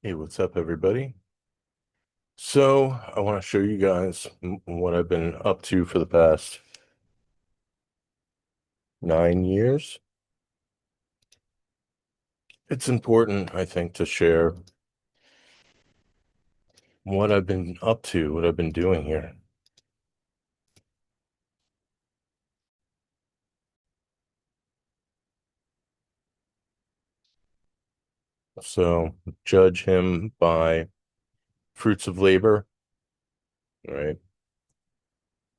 Hey, what's up, everybody? So, I want to show you guys what I've been up to for the past 9 years. It's important, I think, to share what I've been up to, what I've been doing here. So, judge him by fruits of labor, right?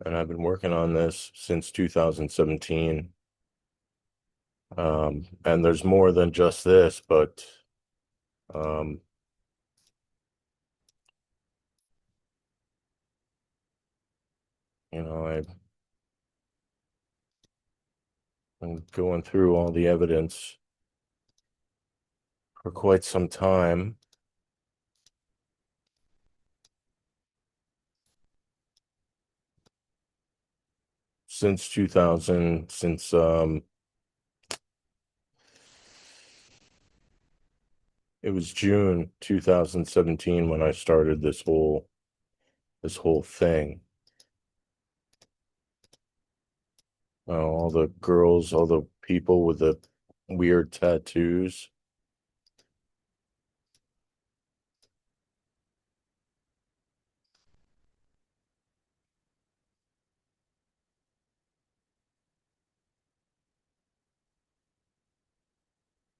And I've been working on this since 2017. And there's more than just this, but um, I'm going through all the evidence for quite some time. Since 2000, since it was June 2017 when I started this whole thing. All the girls, all the people with the weird tattoos.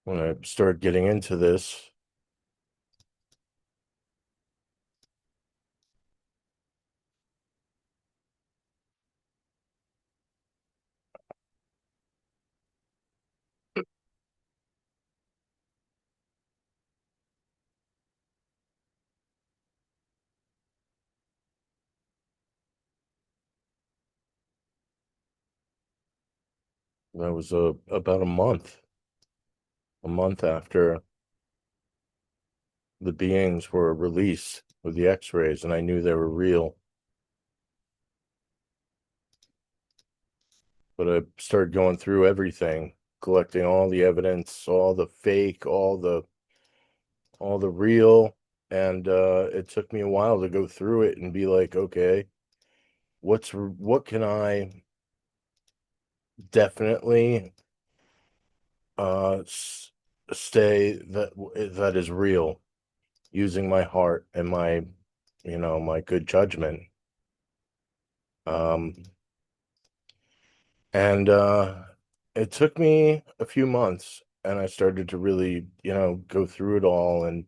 When I started getting into this, that was about a month after the beings were released with the X-rays, and I knew they were real. But I started going through everything, collecting all the evidence, all the fake, all the real, and it took me a while to go through it and be like, okay, what can I definitely stay that is real, using my heart and my good judgment. um and it took me a few months, and I started to really go through it all and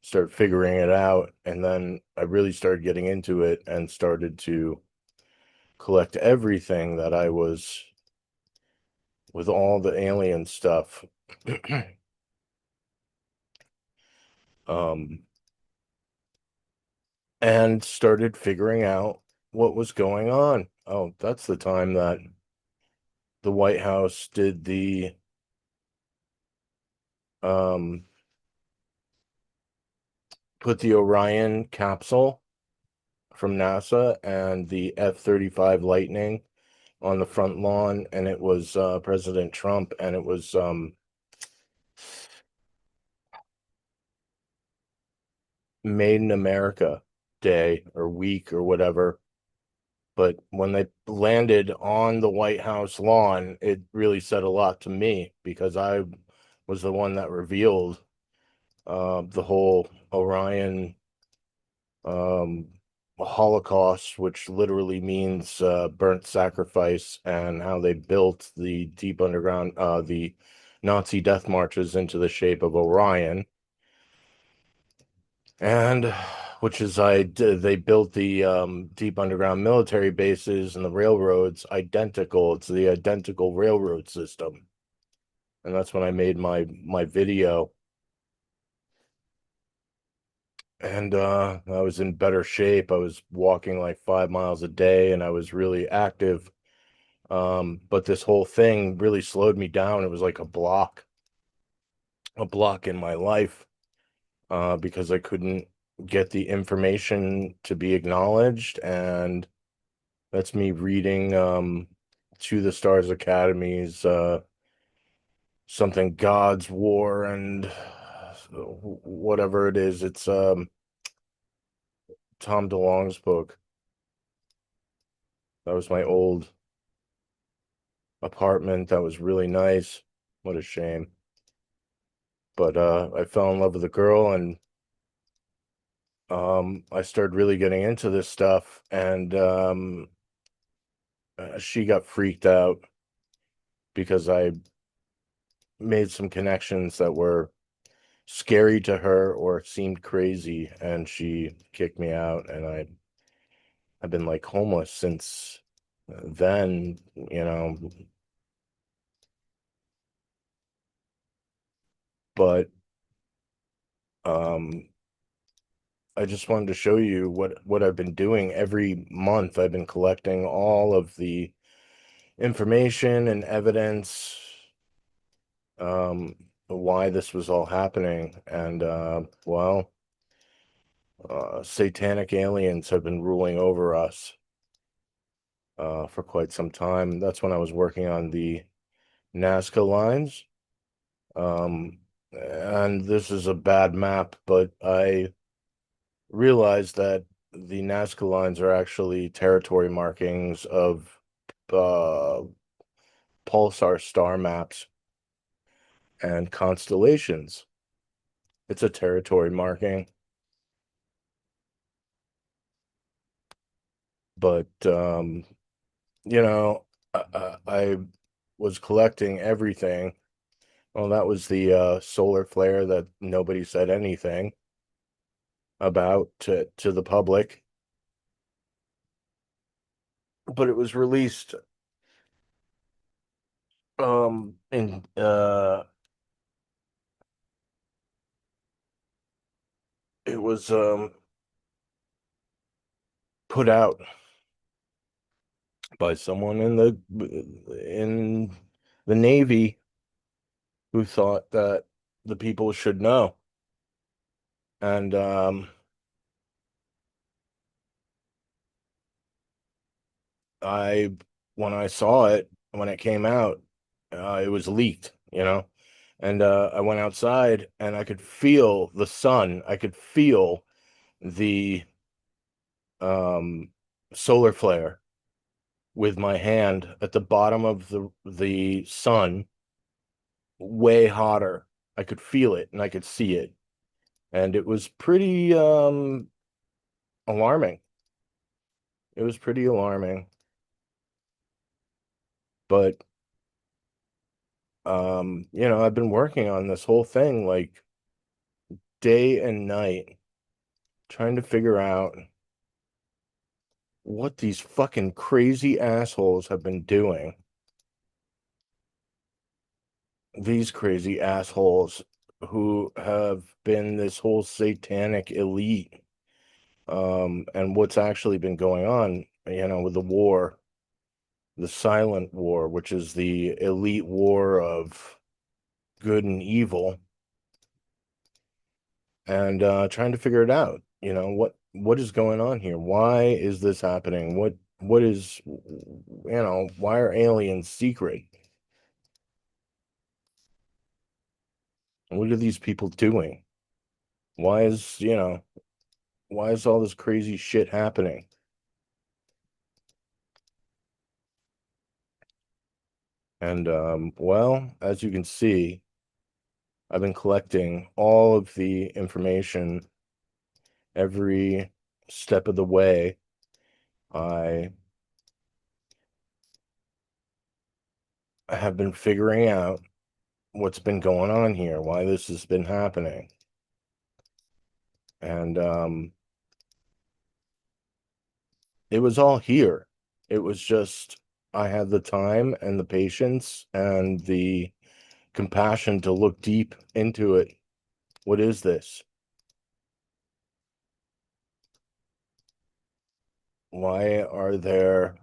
start figuring it out, and then I really started getting into it and started to collect everything that I was with all the alien stuff. um and started figuring out what was going on. Oh, that's the time that the White House did um put the Orion capsule from NASA and the F-35 Lightning on the front lawn, and it was President Trump, and it was Made in America Day or week or whatever. But when they landed on the White House lawn, it really said a lot to me, because I was the one that revealed the whole Orion um, Holocaust, which literally means burnt sacrifice, and how they built the deep underground, the Nazi death marches into the shape of Orion. And which is they built the deep underground military bases and the railroads identical. It's the identical railroad system. And that's when I made my video. And I was in better shape. I was walking like 5 miles a day, and I was really active. But this whole thing really slowed me down. It was like a block in my life, because I couldn't get the information to be acknowledged. And that's me reading To the Stars Academy's something God's War and whatever it is. It's Tom DeLonge's book. That was my old apartment. That was really nice. What a shame. But I fell in love with a girl, and I started really getting into this stuff, and she got freaked out because I made some connections that were scary to her or seemed crazy, and she kicked me out, and I've been like homeless since then, but um I just wanted to show you what I've been doing every month. I've been collecting all of the information and evidence, um why this was all happening, and well, satanic aliens have been ruling over us for quite some time. That's when I was working on the Nazca lines. And this is a bad map, but I realized that the Nazca lines are actually territory markings of uh, pulsar star maps and constellations. It's a territory marking, but you know, I was collecting everything. Well, that was the solar flare that nobody said anything about to the public, but it was released in it was put out by someone in the Navy who thought that the people should know. And I when I saw it when it came out, it was leaked, and I went outside and I could feel the sun. I could feel the um solar flare with my hand at the bottom of the sun, way hotter. I could feel it and I could see it, and it was pretty alarming. It was pretty alarming, but I've been working on this whole thing like day and night, trying to figure out what these fucking crazy assholes have been doing. These crazy assholes who have been this whole satanic elite, and what's actually been going on, with the war, the silent war, which is the elite war of good and evil, and trying to figure it out. What is going on here? Why is this happening? What is, why are aliens secret? What are these people doing? Why is, why is all this crazy shit happening? And well, as you can see, I've been collecting all of the information every step of the way. I have been figuring out what's been going on here, why this has been happening. And it was all here. It was just I had the time and the patience and the compassion to look deep into it. What is this? Why are there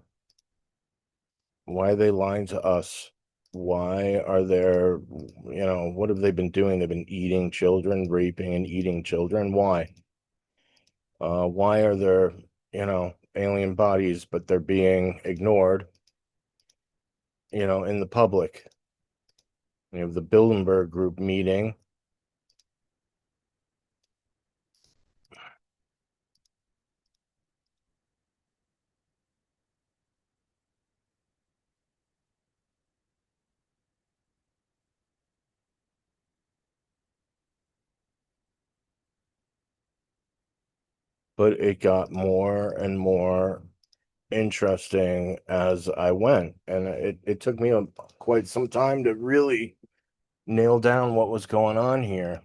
why are they lying to us? Why are there, what have they been doing? They've been eating children, raping and eating children. Why? Why are there, alien bodies, but they're being ignored, in the public? You have the Bilderberg group meeting, but it got more and more interesting as I went, and it took me quite some time to really nail down what was going on here.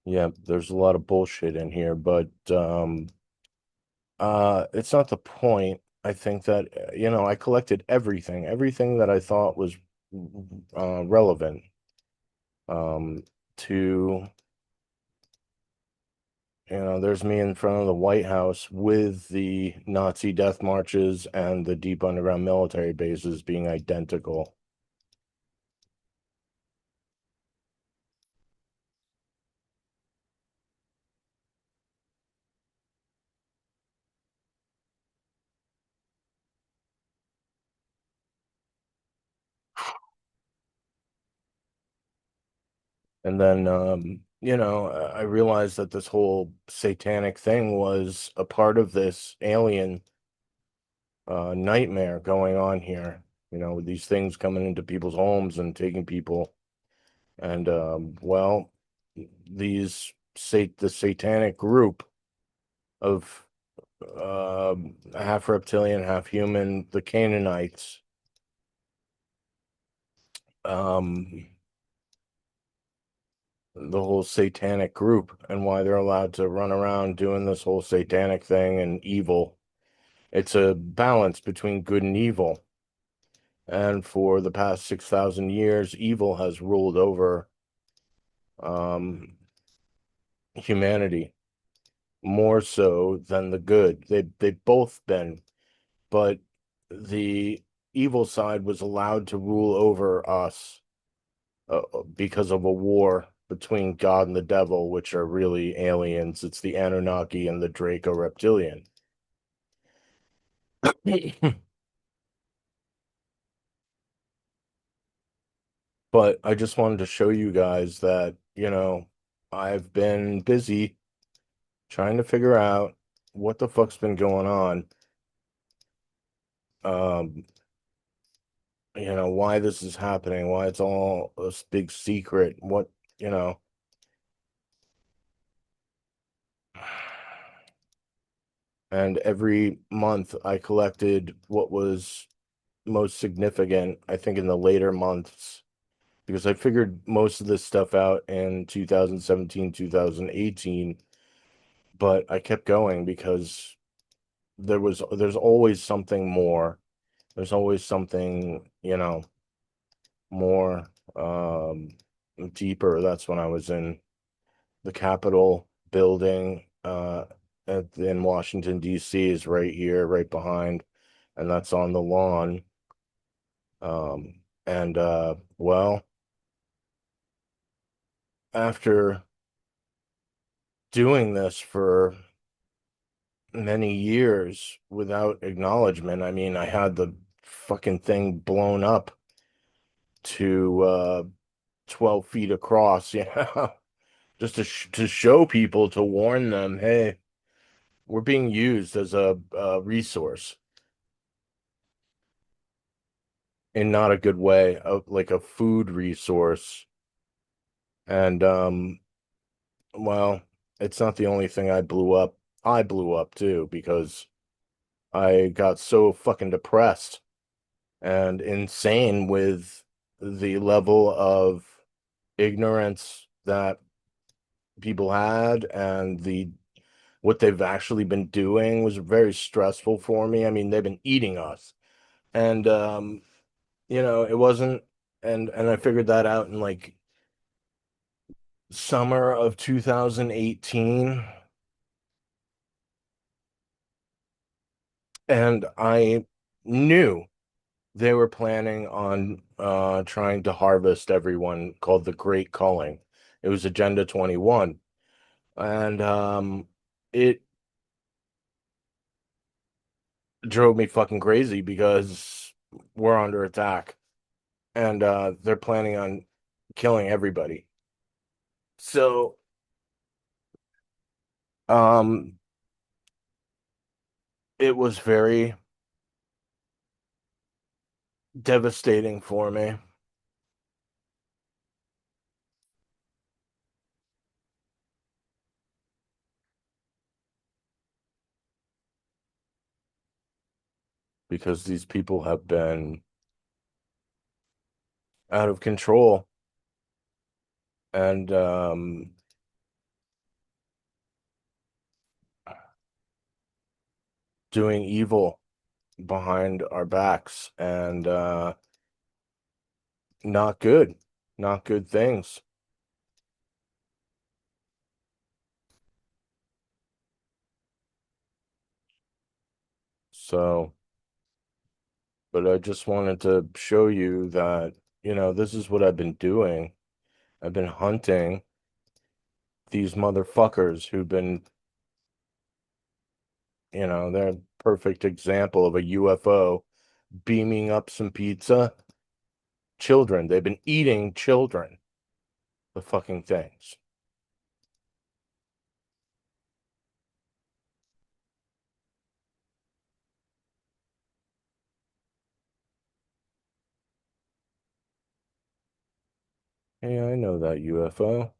Yeah, there's a lot of bullshit in here, but it's not the point. I think that I collected everything that I thought was relevant to there's me in front of the White House with the Nazi death marches and the deep underground military bases being identical. And then, I realized that this whole satanic thing was a part of this alien nightmare going on here. With these things coming into people's homes and taking people. And well, the satanic group of half reptilian, half human, the Canaanites, um, the whole satanic group, and why they're allowed to run around doing this whole satanic thing and evil. It's a balance between good and evil. And for the past 6,000 years, evil has ruled over um, humanity more so than the good. They've both been, but the evil side was allowed to rule over us because of a war between God and the devil, which are really aliens. It's the Anunnaki and the Draco Reptilian. But I just wanted to show you guys that, I've been busy trying to figure out what the fuck's been going on. Um, why this is happening, why it's all a big secret, you know. And every month I collected what was most significant, I think, in the later months, because I figured most of this stuff out in 2017, 2018, but I kept going because there's always something more. There's always something, more deeper. That's when I was in the Capitol building in Washington, D.C. is right here, right behind, and that's on the lawn. And well, after doing this for many years without acknowledgement, I mean, I had the fucking thing blown up to 12 feet across, just to show people, to warn them, hey, we're being used as a resource in not a good way, like a food resource. And well, it's not the only thing I blew up. I blew up too because I got so fucking depressed and insane with the level of ignorance that people had, and the what they've actually been doing was very stressful for me. I mean, they've been eating us. And it wasn't, and I figured that out in like summer of 2018, and I knew they were planning on trying to harvest everyone, called the Great Culling. It was Agenda 21. And it drove me fucking crazy because we're under attack, and they're planning on killing everybody. So um it was very devastating for me because these people have been out of control and doing evil behind our backs and not good, not good things. So, but I just wanted to show you that, this is what I've been doing. I've been hunting these motherfuckers who've been, they're a perfect example of a UFO beaming up some pizza. Children, they've been eating children, the fucking things. Yeah, I know that UFO.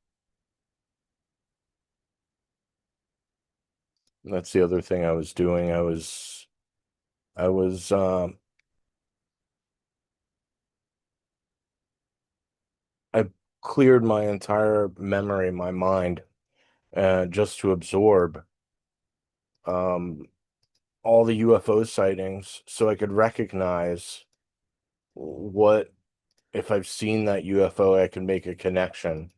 That's the other thing I was doing. I was I cleared my entire memory, my mind, just to absorb um all the UFO sightings so I could recognize what if I've seen that UFO, I can make a connection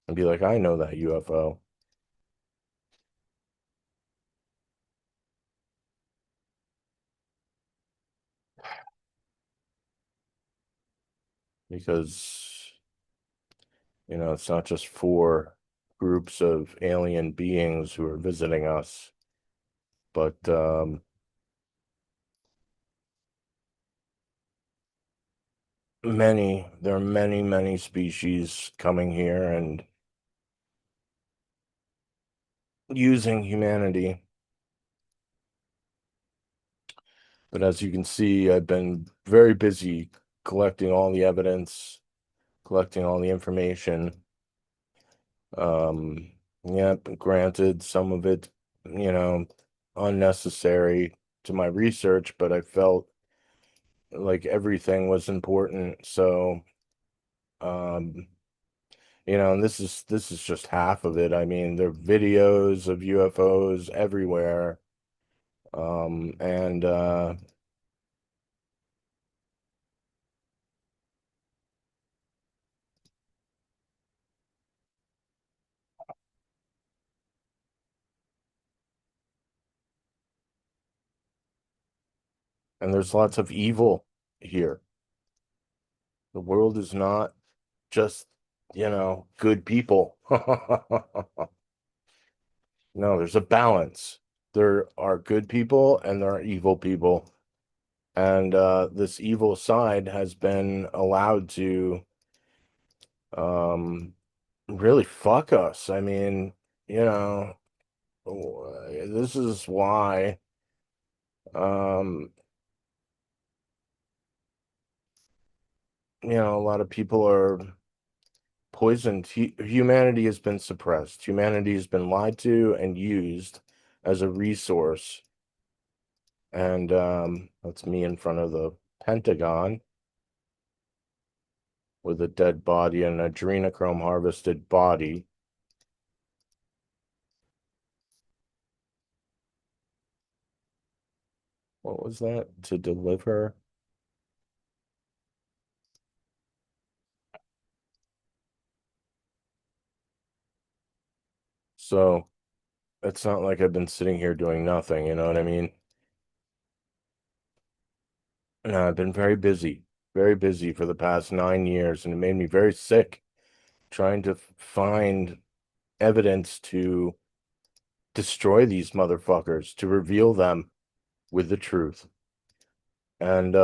and be like, I know that UFO because, it's not just four groups of alien beings who are visiting us, but there are many, many species coming here and using humanity. But as you can see, I've been very busy collecting all the evidence, collecting all the information. Yeah, granted, some of it, you know, unnecessary to my research, but I felt like everything was important. So, um, and this is just half of it. I mean, there are videos of UFOs everywhere. And there's lots of evil here. The world is not just, good people. No, there's a balance. There are good people and there are evil people. And this evil side has been allowed to um, really fuck us. I mean, you know, this is why um, a lot of people are poisoned. Humanity has been suppressed. Humanity has been lied to and used as a resource. And that's me in front of the Pentagon with a dead body, an adrenochrome harvested body. What was that? To deliver? So it's not like I've been sitting here doing nothing, you know what I mean? No, I've been very busy for the past 9 years, and it made me very sick trying to find evidence to destroy these motherfuckers, to reveal them with the truth. And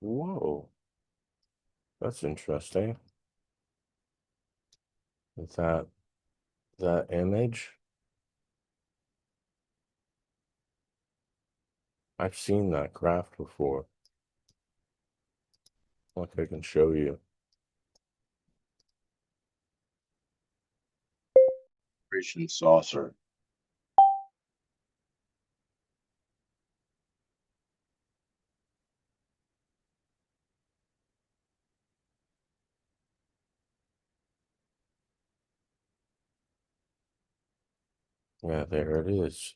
Whoa, that's interesting. Is that image? I've seen that craft before. Like I can show you. Operation Saucer. Yeah, there it is.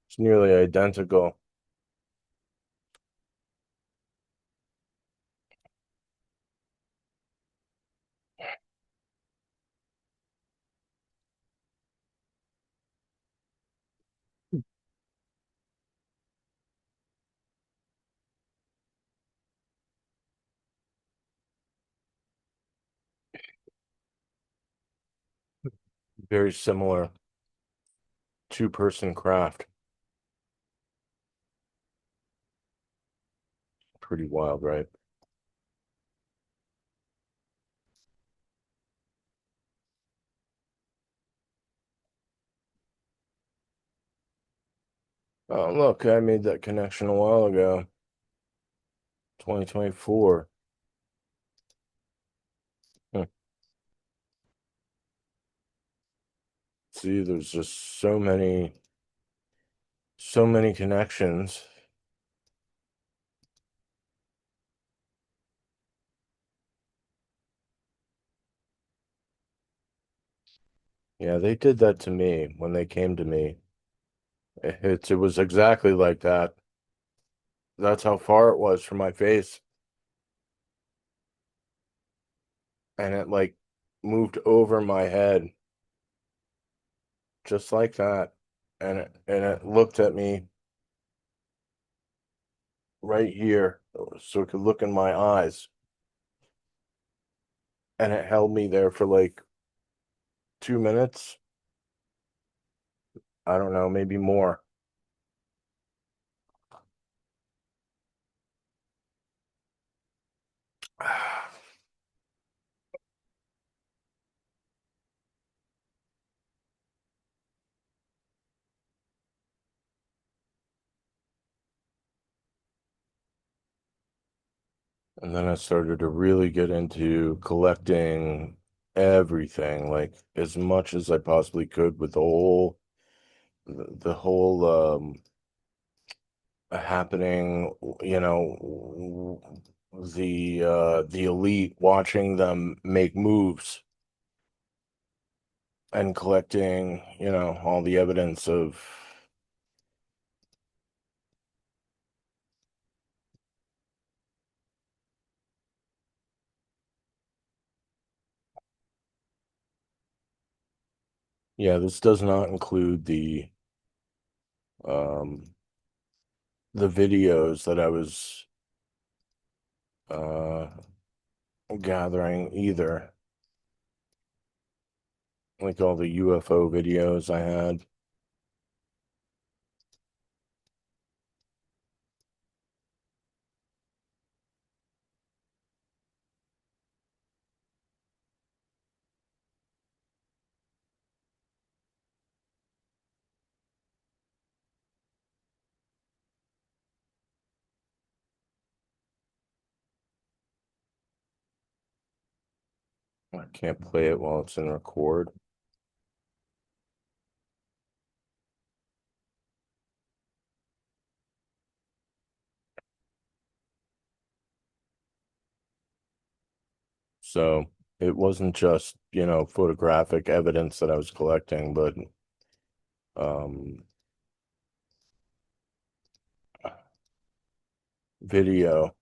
It's nearly identical. Very similar two-person craft. Pretty wild, right? Oh, look, I made that connection a while ago. 2024. Hmm. See, there's just so many connections. Yeah, they did that to me when they came to me. It was exactly like that. That's how far it was from my face. And it like moved over my head just like that. And it looked at me right here so it could look in my eyes. And it held me there for like 2 minutes. I don't know, maybe more. And then I started to really get into collecting everything, like as much as I possibly could with the whole happening, you know, the elite watching them make moves and collecting, all the evidence of yeah, this does not include um the videos that I was uh gathering either, like all the UFO videos I had. I can't play it while it's in record. So it wasn't just, photographic evidence that I was collecting, but um video.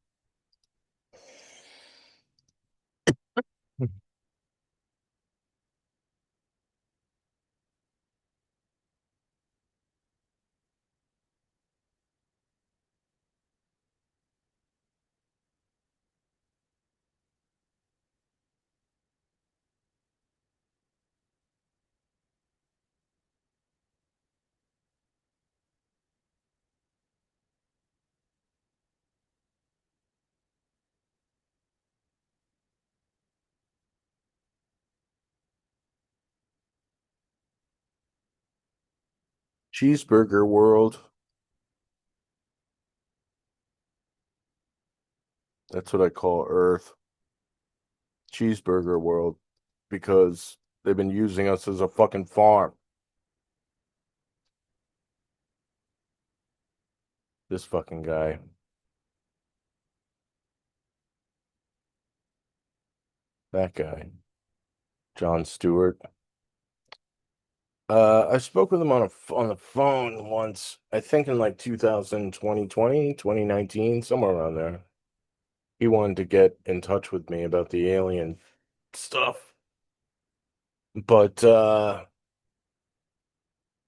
Cheeseburger World. That's what I call Earth. Cheeseburger World. Because they've been using us as a fucking farm. This fucking guy. That guy. Jon Stewart. I spoke with him on the phone once, I think in like 2019, somewhere around there. He wanted to get in touch with me about the alien stuff. But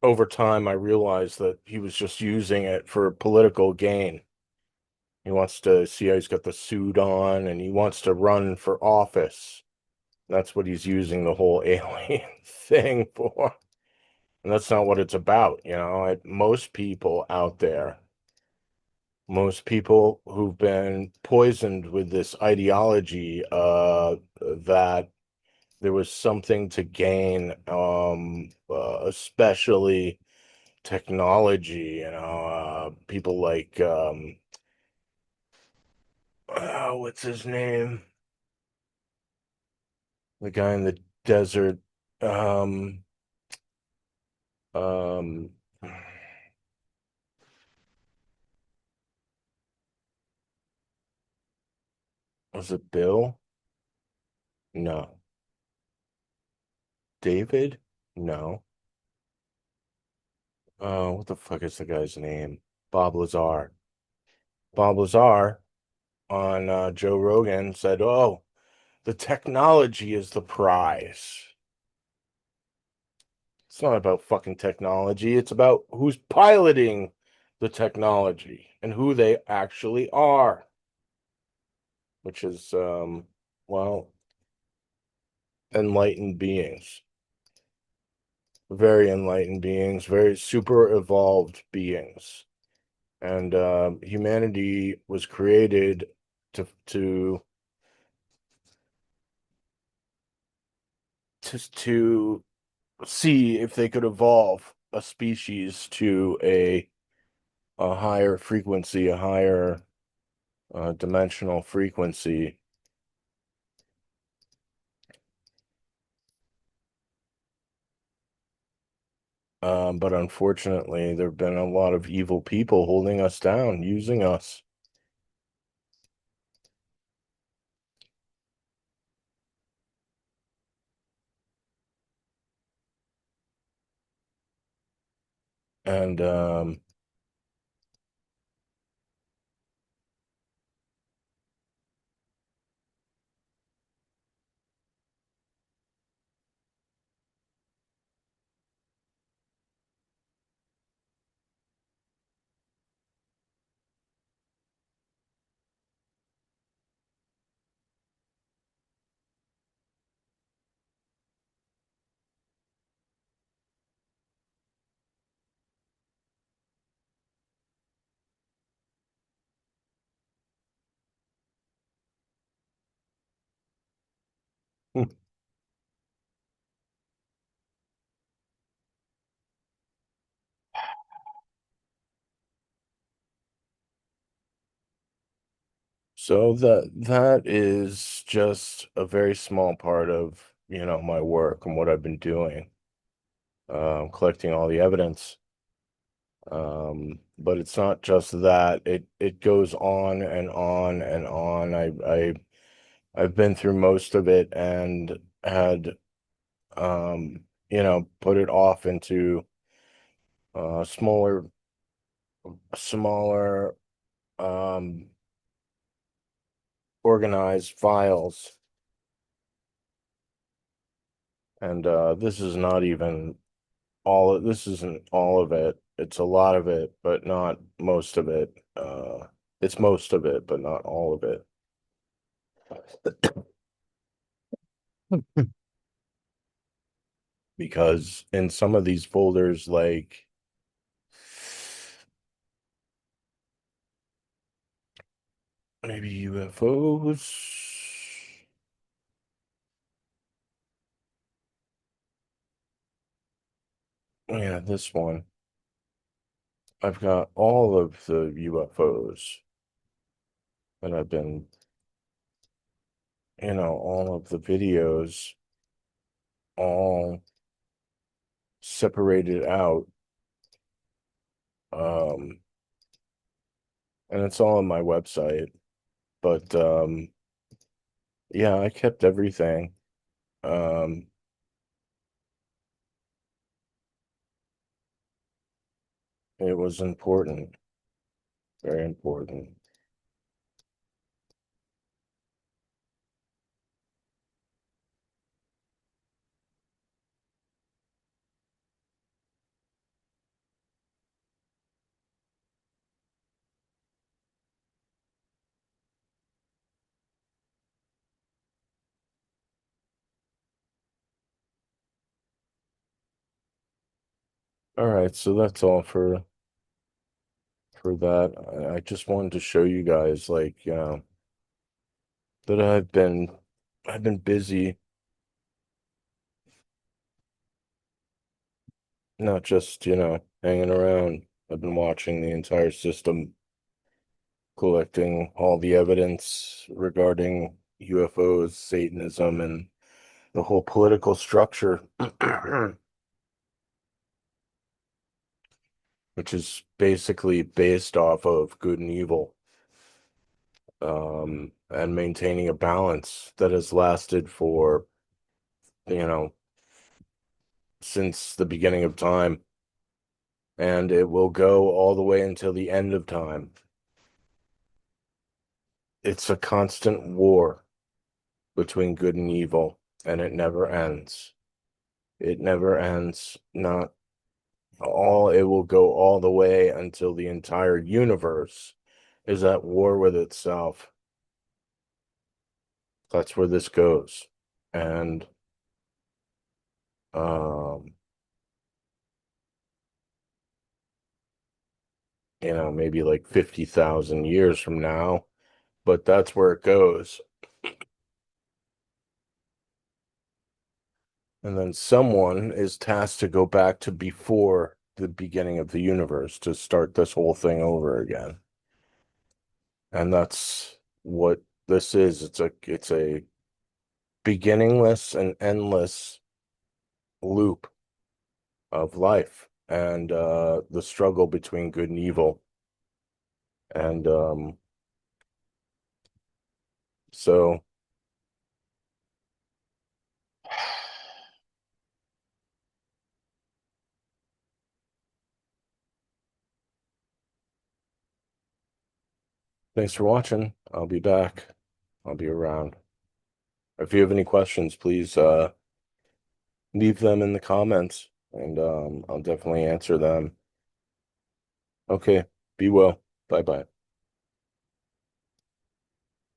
over time I realized that he was just using it for political gain. He wants to see how he's got the suit on and he wants to run for office. That's what he's using the whole alien thing for. And that's not what it's about, you know. Most people out there, most people who've been poisoned with this ideology, that there was something to gain, especially technology, you know, people like, what's his name? The guy in the desert, um, um, was it Bill? No. David? No. What the fuck is the guy's name? Bob Lazar. Bob Lazar on Joe Rogan said, "Oh, the technology is the prize. It's not about fucking technology. It's about who's piloting the technology and who they actually are," which is, well, enlightened beings, very enlightened beings, very super evolved beings. And humanity was created to to see if they could evolve a species to a higher frequency, a higher dimensional frequency. But unfortunately, there have been a lot of evil people holding us down, using us. And so that is just a very small part of, you know, my work and what I've been doing, collecting all the evidence. But it's not just that. It goes on and on and on. I've been through most of it and had, you know, put it off into smaller um organized files. And this is not even this isn't all of it. It's a lot of it, but not most of it. It's most of it, but not all of it. Because in some of these folders, like maybe UFOs. Yeah, this one. I've got all of the UFOs that I've been, all of the videos all separated out. Um, and it's all on my website. But yeah, I kept everything. Um, it was important, very important. All right, so that's all for that. I just wanted to show you guys, like, that I've been busy, not just, hanging around. I've been watching the entire system, collecting all the evidence regarding UFOs, Satanism, and the whole political structure, which is basically based off of good and evil, and maintaining a balance that has lasted for, you know, since the beginning of time, and it will go all the way until the end of time. It's a constant war between good and evil, and it never ends. It never ends. Not all, it will go all the way until the entire universe is at war with itself. That's where this goes. And um, maybe like 50,000 years from now, but that's where it goes. And then someone is tasked to go back to before the beginning of the universe to start this whole thing over again. And that's what this is. It's a beginningless and endless loop of life, and the struggle between good and evil. And so thanks for watching. I'll be back. I'll be around. If you have any questions, please leave them in the comments, and I'll definitely answer them. Okay, be well. Bye bye.